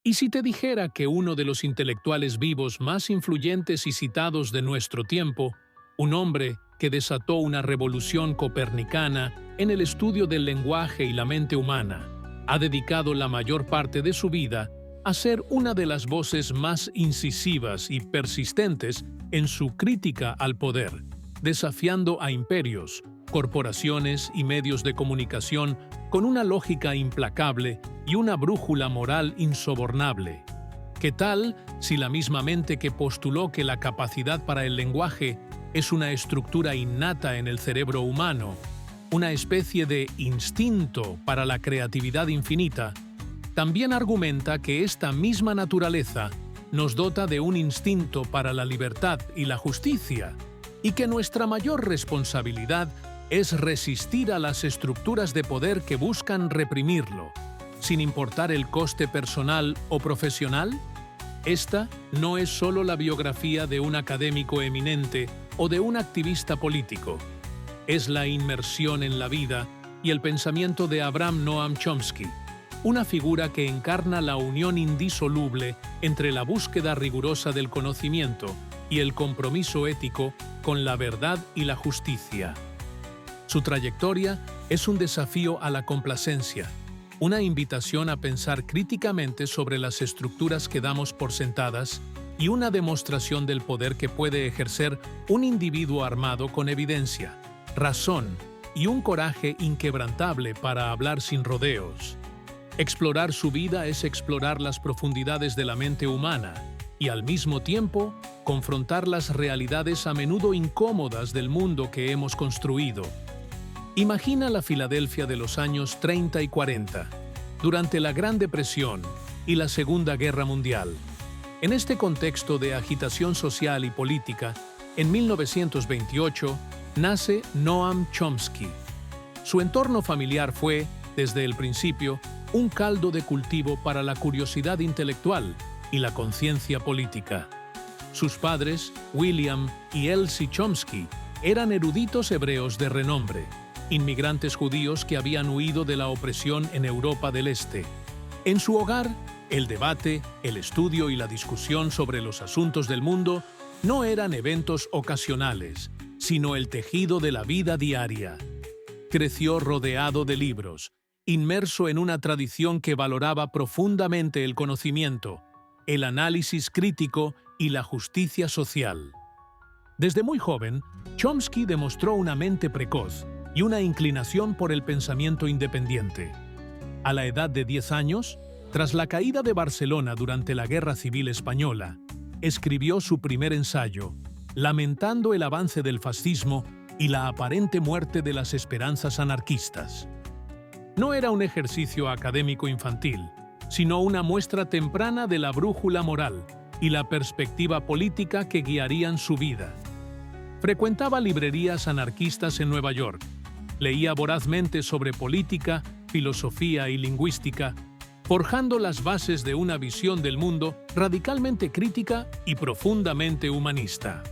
¿Y si te dijera que uno de los intelectuales vivos más influyentes y citados de nuestro tiempo, un hombre que desató una revolución copernicana en el estudio del lenguaje y la mente humana, ha dedicado la mayor parte de su vida a ser una de las voces más incisivas y persistentes en su crítica al poder, desafiando a imperios, corporaciones y medios de comunicación con una lógica implacable y una brújula moral insobornable? ¿Qué tal si la misma mente que postuló que la capacidad para el lenguaje es una estructura innata en el cerebro humano, una especie de instinto para la creatividad infinita, también argumenta que esta misma naturaleza nos dota de un instinto para la libertad y la justicia, y que nuestra mayor responsabilidad es resistir a las estructuras de poder que buscan reprimirlo, sin importar el coste personal o profesional? Esta no es solo la biografía de un académico eminente o de un activista político. Es la inmersión en la vida y el pensamiento de Abraham Noam Chomsky, una figura que encarna la unión indisoluble entre la búsqueda rigurosa del conocimiento y el compromiso ético con la verdad y la justicia. Su trayectoria es un desafío a la complacencia, una invitación a pensar críticamente sobre las estructuras que damos por sentadas y una demostración del poder que puede ejercer un individuo armado con evidencia, razón y un coraje inquebrantable para hablar sin rodeos. Explorar su vida es explorar las profundidades de la mente humana y, al mismo tiempo, confrontar las realidades a menudo incómodas del mundo que hemos construido. Imagina la Filadelfia de los años 30 y 40, durante la Gran Depresión y la Segunda Guerra Mundial. En este contexto de agitación social y política, en 1928, nace Noam Chomsky. Su entorno familiar fue, desde el principio, un caldo de cultivo para la curiosidad intelectual y la conciencia política. Sus padres, William y Elsie Chomsky, eran eruditos hebreos de renombre, inmigrantes judíos que habían huido de la opresión en Europa del Este. En su hogar, el debate, el estudio y la discusión sobre los asuntos del mundo no eran eventos ocasionales, sino el tejido de la vida diaria. Creció rodeado de libros, inmerso en una tradición que valoraba profundamente el conocimiento, el análisis crítico y la justicia social. Desde muy joven, Chomsky demostró una mente precoz y una inclinación por el pensamiento independiente. A la edad de 10 años, tras la caída de Barcelona durante la Guerra Civil Española, escribió su primer ensayo, lamentando el avance del fascismo y la aparente muerte de las esperanzas anarquistas. No era un ejercicio académico infantil, sino una muestra temprana de la brújula moral y la perspectiva política que guiarían su vida. Frecuentaba librerías anarquistas en Nueva York, leía vorazmente sobre política, filosofía y lingüística, forjando las bases de una visión del mundo radicalmente crítica y profundamente humanista.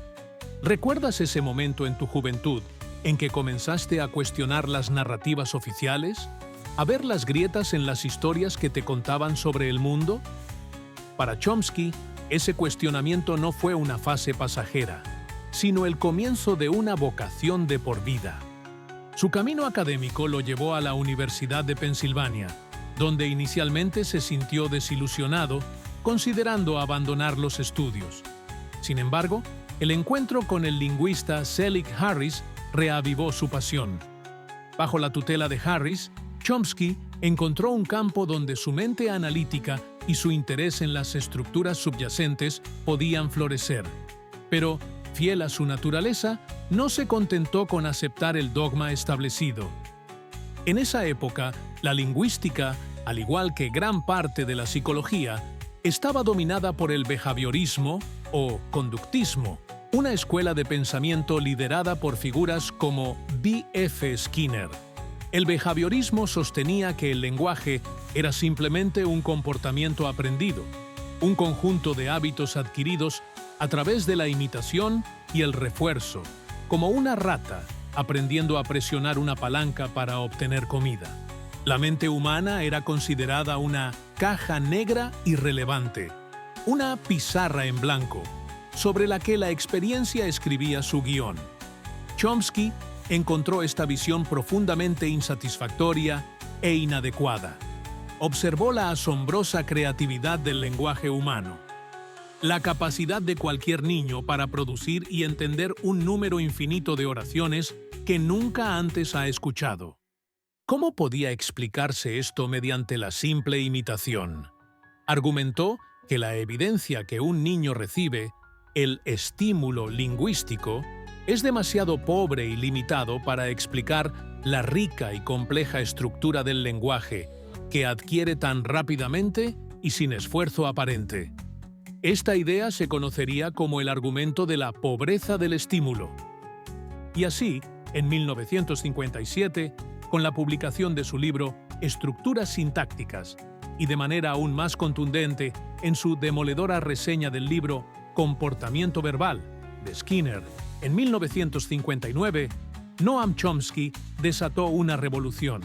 ¿Recuerdas ese momento en tu juventud en que comenzaste a cuestionar las narrativas oficiales? ¿A ver las grietas en las historias que te contaban sobre el mundo? Para Chomsky, ese cuestionamiento no fue una fase pasajera, sino el comienzo de una vocación de por vida. Su camino académico lo llevó a la Universidad de Pensilvania, donde inicialmente se sintió desilusionado, considerando abandonar los estudios. Sin embargo, el encuentro con el lingüista Selig Harris reavivó su pasión. Bajo la tutela de Harris, Chomsky encontró un campo donde su mente analítica y su interés en las estructuras subyacentes podían florecer. Pero, fiel a su naturaleza, no se contentó con aceptar el dogma establecido. En esa época, la lingüística, al igual que gran parte de la psicología, estaba dominada por el behaviorismo o conductismo, una escuela de pensamiento liderada por figuras como B.F. Skinner. El behaviorismo sostenía que el lenguaje era simplemente un comportamiento aprendido, un conjunto de hábitos adquiridos a través de la imitación y el refuerzo, como una rata aprendiendo a presionar una palanca para obtener comida. La mente humana era considerada una caja negra irrelevante, una pizarra en blanco, sobre la que la experiencia escribía su guión. Chomsky encontró esta visión profundamente insatisfactoria e inadecuada. Observó la asombrosa creatividad del lenguaje humano, la capacidad de cualquier niño para producir y entender un número infinito de oraciones que nunca antes ha escuchado. ¿Cómo podía explicarse esto mediante la simple imitación? Argumentó que la evidencia que un niño recibe, el estímulo lingüístico, es demasiado pobre y limitado para explicar la rica y compleja estructura del lenguaje que adquiere tan rápidamente y sin esfuerzo aparente. Esta idea se conocería como el argumento de la pobreza del estímulo. Y así, en 1957, con la publicación de su libro Estructuras sintácticas, y de manera aún más contundente en su demoledora reseña del libro Comportamiento verbal, de Skinner, en 1959, Noam Chomsky desató una revolución.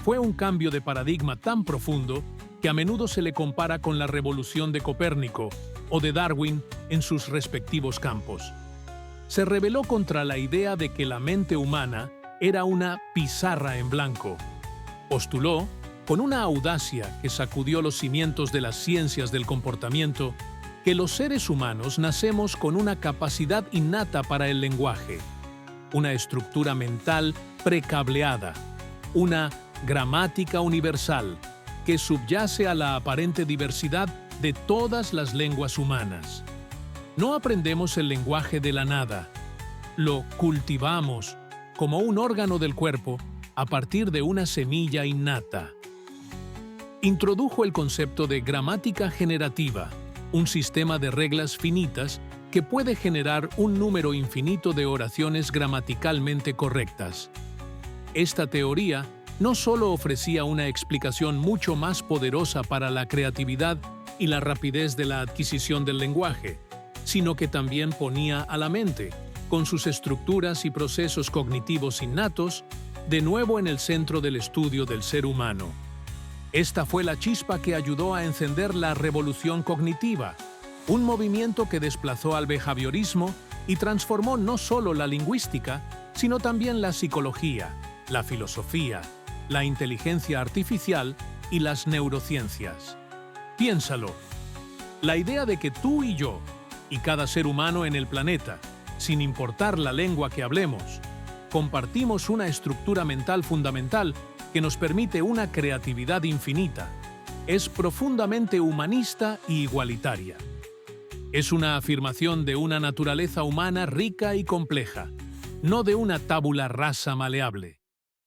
Fue un cambio de paradigma tan profundo que a menudo se le compara con la revolución de Copérnico o de Darwin en sus respectivos campos. Se rebeló contra la idea de que la mente humana era una pizarra en blanco. Postuló, con una audacia que sacudió los cimientos de las ciencias del comportamiento, que los seres humanos nacemos con una capacidad innata para el lenguaje, una estructura mental precableada, una gramática universal que subyace a la aparente diversidad de todas las lenguas humanas. No aprendemos el lenguaje de la nada, lo cultivamos como un órgano del cuerpo a partir de una semilla innata. Introdujo el concepto de gramática generativa, un sistema de reglas finitas que puede generar un número infinito de oraciones gramaticalmente correctas. Esta teoría no solo ofrecía una explicación mucho más poderosa para la creatividad y la rapidez de la adquisición del lenguaje, sino que también ponía a la mente, con sus estructuras y procesos cognitivos innatos, de nuevo en el centro del estudio del ser humano. Esta fue la chispa que ayudó a encender la revolución cognitiva, un movimiento que desplazó al behaviorismo y transformó no solo la lingüística, sino también la psicología, la filosofía, la inteligencia artificial y las neurociencias. Piénsalo. La idea de que tú y yo, y cada ser humano en el planeta, sin importar la lengua que hablemos, compartimos una estructura mental fundamental que nos permite una creatividad infinita, es profundamente humanista y igualitaria. Es una afirmación de una naturaleza humana rica y compleja, no de una tabula rasa maleable.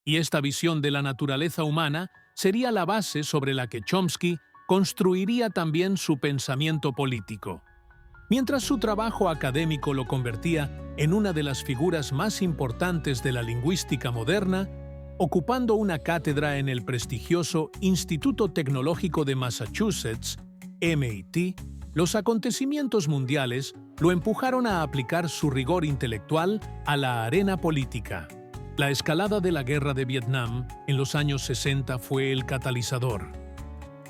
Y esta visión de la naturaleza humana sería la base sobre la que Chomsky construiría también su pensamiento político. Mientras su trabajo académico lo convertía en una de las figuras más importantes de la lingüística moderna, ocupando una cátedra en el prestigioso Instituto Tecnológico de Massachusetts, MIT, los acontecimientos mundiales lo empujaron a aplicar su rigor intelectual a la arena política. La escalada de la guerra de Vietnam en los años 60 fue el catalizador.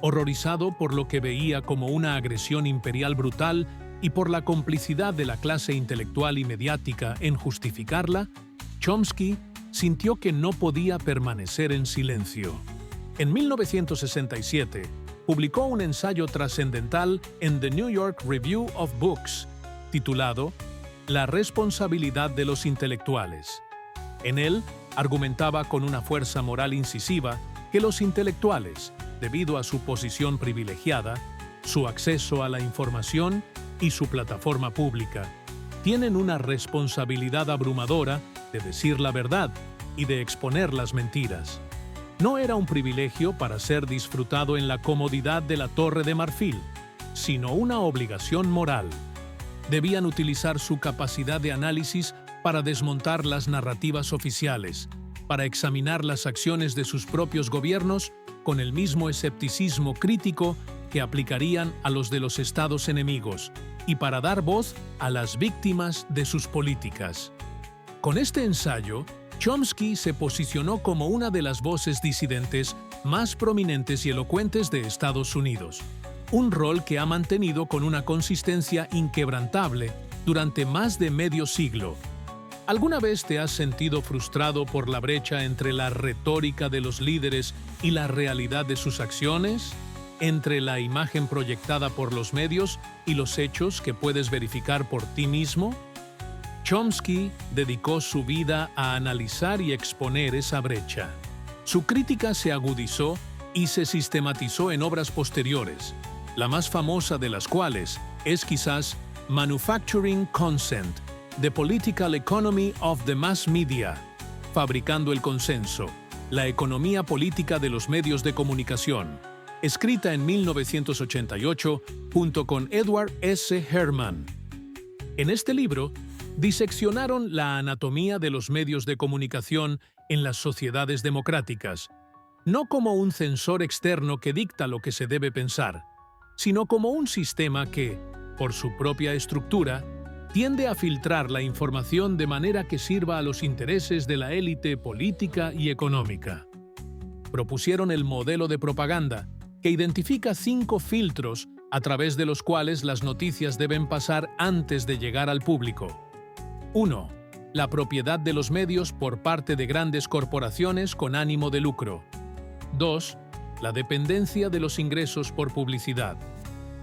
Horrorizado por lo que veía como una agresión imperial brutal y por la complicidad de la clase intelectual y mediática en justificarla, Chomsky sintió que no podía permanecer en silencio. En 1967, publicó un ensayo trascendental en The New York Review of Books, titulado La responsabilidad de los intelectuales. En él, argumentaba con una fuerza moral incisiva que los intelectuales, debido a su posición privilegiada, su acceso a la información y su plataforma pública, tienen una responsabilidad abrumadora de decir la verdad y de exponer las mentiras. No era un privilegio para ser disfrutado en la comodidad de la Torre de Marfil, sino una obligación moral. Debían utilizar su capacidad de análisis para desmontar las narrativas oficiales, para examinar las acciones de sus propios gobiernos con el mismo escepticismo crítico que aplicarían a los de los estados enemigos, y para dar voz a las víctimas de sus políticas. Con este ensayo, Chomsky se posicionó como una de las voces disidentes más prominentes y elocuentes de Estados Unidos, un rol que ha mantenido con una consistencia inquebrantable durante más de medio siglo. ¿Alguna vez te has sentido frustrado por la brecha entre la retórica de los líderes y la realidad de sus acciones? ¿Entre la imagen proyectada por los medios y los hechos que puedes verificar por ti mismo? Chomsky dedicó su vida a analizar y exponer esa brecha. Su crítica se agudizó y se sistematizó en obras posteriores, la más famosa de las cuales es quizás Manufacturing Consent, The Political Economy of the Mass Media, Fabricando el Consenso, la economía política de los medios de comunicación, escrita en 1988 junto con Edward S. Herman. En este libro, diseccionaron la anatomía de los medios de comunicación en las sociedades democráticas, no como un censor externo que dicta lo que se debe pensar, sino como un sistema que, por su propia estructura, tiende a filtrar la información de manera que sirva a los intereses de la élite política y económica. Propusieron el modelo de propaganda, que identifica 5 filtros a través de los cuales las noticias deben pasar antes de llegar al público. 1. La propiedad de los medios por parte de grandes corporaciones con ánimo de lucro. 2. La dependencia de los ingresos por publicidad.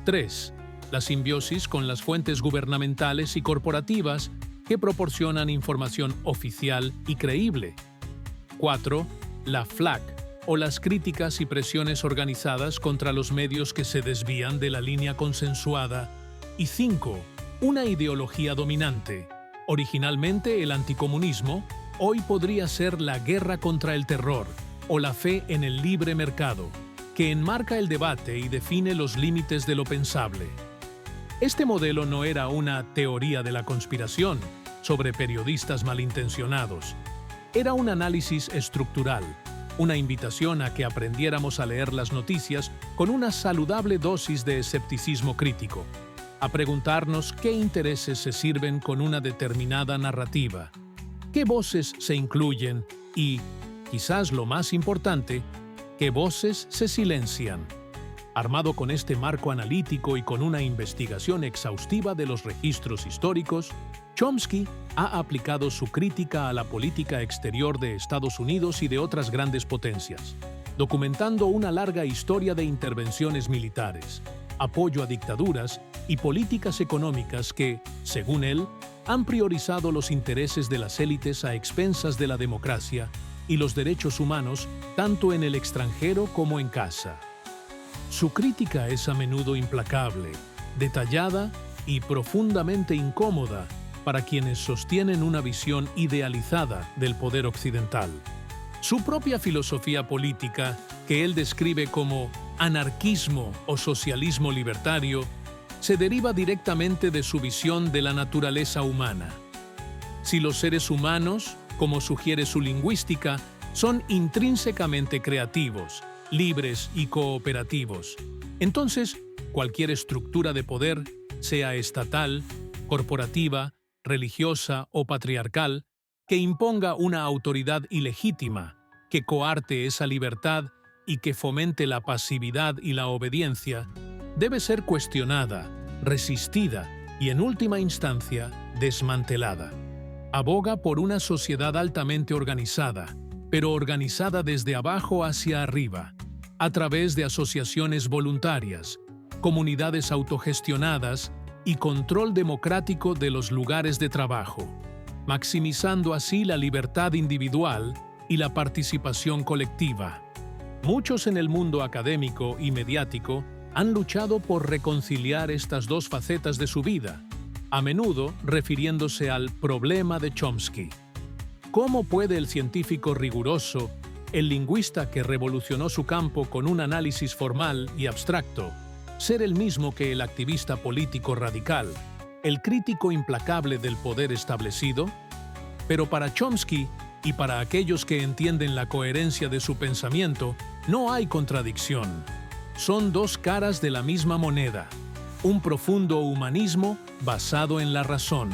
3. La simbiosis con las fuentes gubernamentales y corporativas que proporcionan información oficial y creíble. 4. La FLAC, o las críticas y presiones organizadas contra los medios que se desvían de la línea consensuada. Y 5. Una ideología dominante. Originalmente el anticomunismo, hoy podría ser la guerra contra el terror o la fe en el libre mercado, que enmarca el debate y define los límites de lo pensable. Este modelo no era una teoría de la conspiración sobre periodistas malintencionados. Era un análisis estructural, una invitación a que aprendiéramos a leer las noticias con una saludable dosis de escepticismo crítico, a preguntarnos qué intereses se sirven con una determinada narrativa, qué voces se incluyen y, quizás lo más importante, qué voces se silencian. Armado con este marco analítico y con una investigación exhaustiva de los registros históricos, Chomsky ha aplicado su crítica a la política exterior de Estados Unidos y de otras grandes potencias, documentando una larga historia de intervenciones militares, apoyo a dictaduras y políticas económicas que, según él, han priorizado los intereses de las élites a expensas de la democracia y los derechos humanos tanto en el extranjero como en casa. Su crítica es a menudo implacable, detallada y profundamente incómoda para quienes sostienen una visión idealizada del poder occidental. Su propia filosofía política, que él describe como anarquismo o socialismo libertario, se deriva directamente de su visión de la naturaleza humana. Si los seres humanos, como sugiere su lingüística, son intrínsecamente creativos, libres y cooperativos, entonces cualquier estructura de poder, sea estatal, corporativa, religiosa o patriarcal, que imponga una autoridad ilegítima, que coarte esa libertad y que fomente la pasividad y la obediencia, debe ser cuestionada, resistida y, en última instancia, desmantelada. Aboga por una sociedad altamente organizada, pero organizada desde abajo hacia arriba, a través de asociaciones voluntarias, comunidades autogestionadas y control democrático de los lugares de trabajo, maximizando así la libertad individual y la participación colectiva. Muchos en el mundo académico y mediático han luchado por reconciliar estas dos facetas de su vida, a menudo refiriéndose al problema de Chomsky. ¿Cómo puede el científico riguroso, el lingüista que revolucionó su campo con un análisis formal y abstracto, ser el mismo que el activista político radical, el crítico implacable del poder establecido? Pero para Chomsky y para aquellos que entienden la coherencia de su pensamiento, no hay contradicción. Son dos caras de la misma moneda, un profundo humanismo basado en la razón.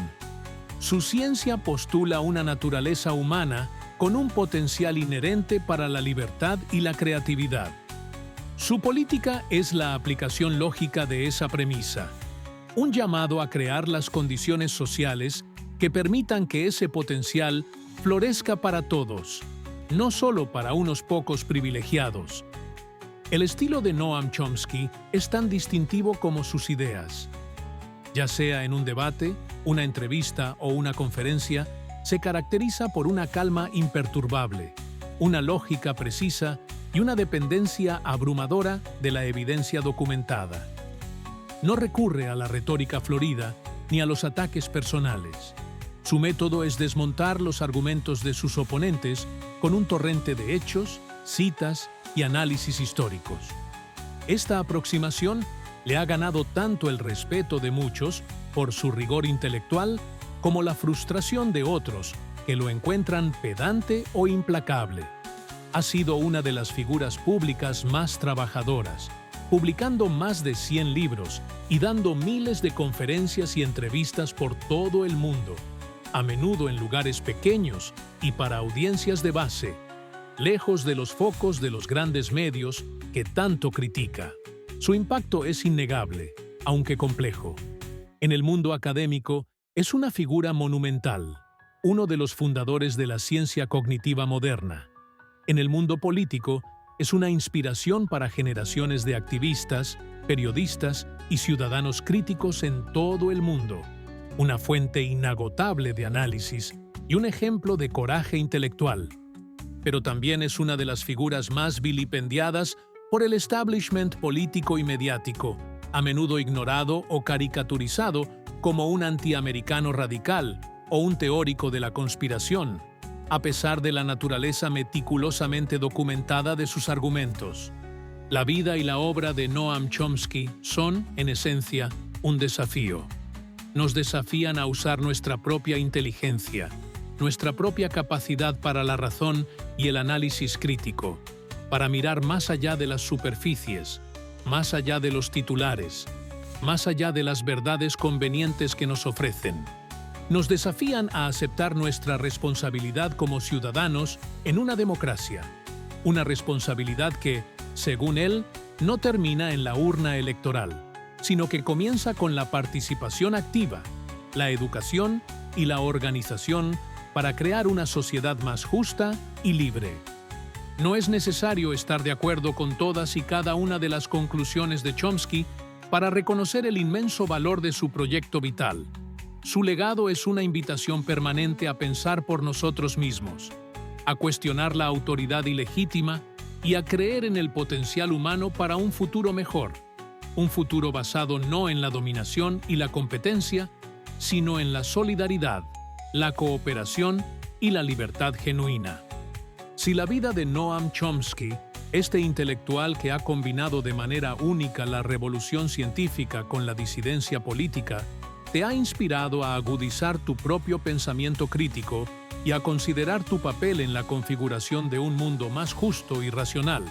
Su ciencia postula una naturaleza humana con un potencial inherente para la libertad y la creatividad. Su política es la aplicación lógica de esa premisa, un llamado a crear las condiciones sociales que permitan que ese potencial florezca para todos, no solo para unos pocos privilegiados. El estilo de Noam Chomsky es tan distintivo como sus ideas. Ya sea en un debate, una entrevista o una conferencia, se caracteriza por una calma imperturbable, una lógica precisa y una dependencia abrumadora de la evidencia documentada. No recurre a la retórica florida ni a los ataques personales. Su método es desmontar los argumentos de sus oponentes con un torrente de hechos, citas y análisis históricos. Esta aproximación le ha ganado tanto el respeto de muchos por su rigor intelectual como la frustración de otros que lo encuentran pedante o implacable. Ha sido una de las figuras públicas más trabajadoras, publicando más de 100 libros y dando miles de conferencias y entrevistas por todo el mundo, a menudo en lugares pequeños y para audiencias de base, lejos de los focos de los grandes medios que tanto critica. Su impacto es innegable, aunque complejo. En el mundo académico, es una figura monumental, uno de los fundadores de la ciencia cognitiva moderna. En el mundo político, es una inspiración para generaciones de activistas, periodistas y ciudadanos críticos en todo el mundo, una fuente inagotable de análisis y un ejemplo de coraje intelectual. Pero también es una de las figuras más vilipendiadas por el establishment político y mediático, a menudo ignorado o caricaturizado como un antiamericano radical o un teórico de la conspiración, a pesar de la naturaleza meticulosamente documentada de sus argumentos. La vida y la obra de Noam Chomsky son, en esencia, un desafío. Nos desafían a usar nuestra propia inteligencia, nuestra propia capacidad para la razón y el análisis crítico, para mirar más allá de las superficies, más allá de los titulares, más allá de las verdades convenientes que nos ofrecen. Nos desafían a aceptar nuestra responsabilidad como ciudadanos en una democracia, una responsabilidad que, según él, no termina en la urna electoral, sino que comienza con la participación activa, la educación y la organización para crear una sociedad más justa y libre. No es necesario estar de acuerdo con todas y cada una de las conclusiones de Chomsky para reconocer el inmenso valor de su proyecto vital. Su legado es una invitación permanente a pensar por nosotros mismos, a cuestionar la autoridad ilegítima y a creer en el potencial humano para un futuro mejor. Un futuro basado no en la dominación y la competencia, sino en la solidaridad, la cooperación y la libertad genuina. Si la vida de Noam Chomsky, este intelectual que ha combinado de manera única la revolución científica con la disidencia política, te ha inspirado a agudizar tu propio pensamiento crítico y a considerar tu papel en la configuración de un mundo más justo y racional,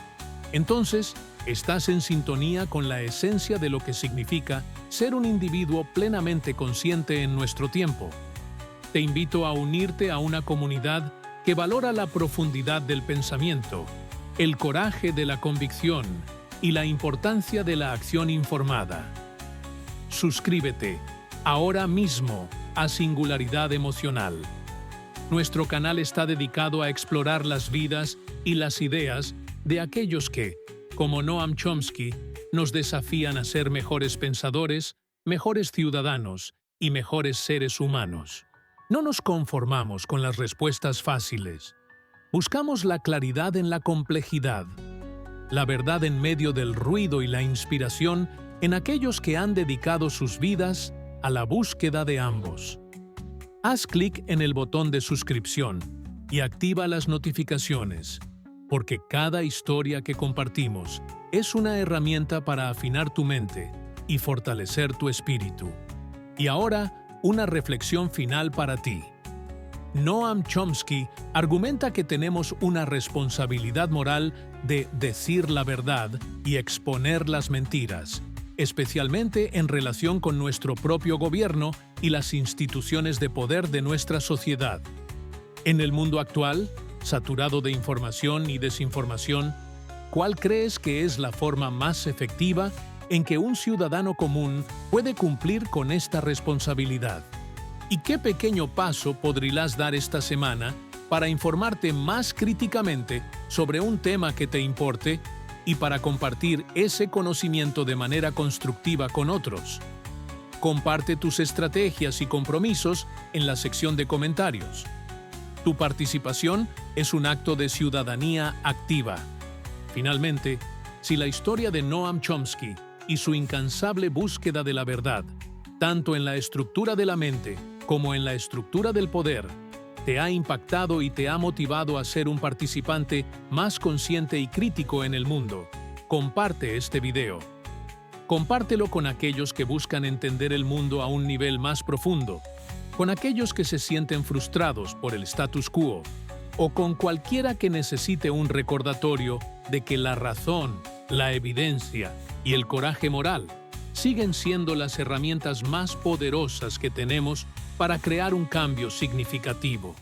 entonces estás en sintonía con la esencia de lo que significa ser un individuo plenamente consciente en nuestro tiempo. Te invito a unirte a una comunidad que valora la profundidad del pensamiento, el coraje de la convicción y la importancia de la acción informada. Suscríbete ahora mismo a Singularidad Emocional. Nuestro canal está dedicado a explorar las vidas y las ideas de aquellos que, como Noam Chomsky, nos desafían a ser mejores pensadores, mejores ciudadanos y mejores seres humanos. No nos conformamos con las respuestas fáciles. Buscamos la claridad en la complejidad, la verdad en medio del ruido y la inspiración en aquellos que han dedicado sus vidas a la búsqueda de ambos. Haz clic en el botón de suscripción y activa las notificaciones, porque cada historia que compartimos es una herramienta para afinar tu mente y fortalecer tu espíritu. Y ahora, una reflexión final para ti. Noam Chomsky argumenta que tenemos una responsabilidad moral de decir la verdad y exponer las mentiras, especialmente en relación con nuestro propio gobierno y las instituciones de poder de nuestra sociedad. En el mundo actual, saturado de información y desinformación, ¿cuál crees que es la forma más efectiva en que un ciudadano común puede cumplir con esta responsabilidad? ¿Y qué pequeño paso podrías dar esta semana para informarte más críticamente sobre un tema que te importe y para compartir ese conocimiento de manera constructiva con otros? Comparte tus estrategias y compromisos en la sección de comentarios. Tu participación es un acto de ciudadanía activa. Finalmente, si la historia de Noam Chomsky y su incansable búsqueda de la verdad, tanto en la estructura de la mente como en la estructura del poder, te ha impactado y te ha motivado a ser un participante más consciente y crítico en el mundo, comparte este video. Compártelo con aquellos que buscan entender el mundo a un nivel más profundo, con aquellos que se sienten frustrados por el status quo, o con cualquiera que necesite un recordatorio de que la razón, la evidencia y el coraje moral siguen siendo las herramientas más poderosas que tenemos para crear un cambio significativo.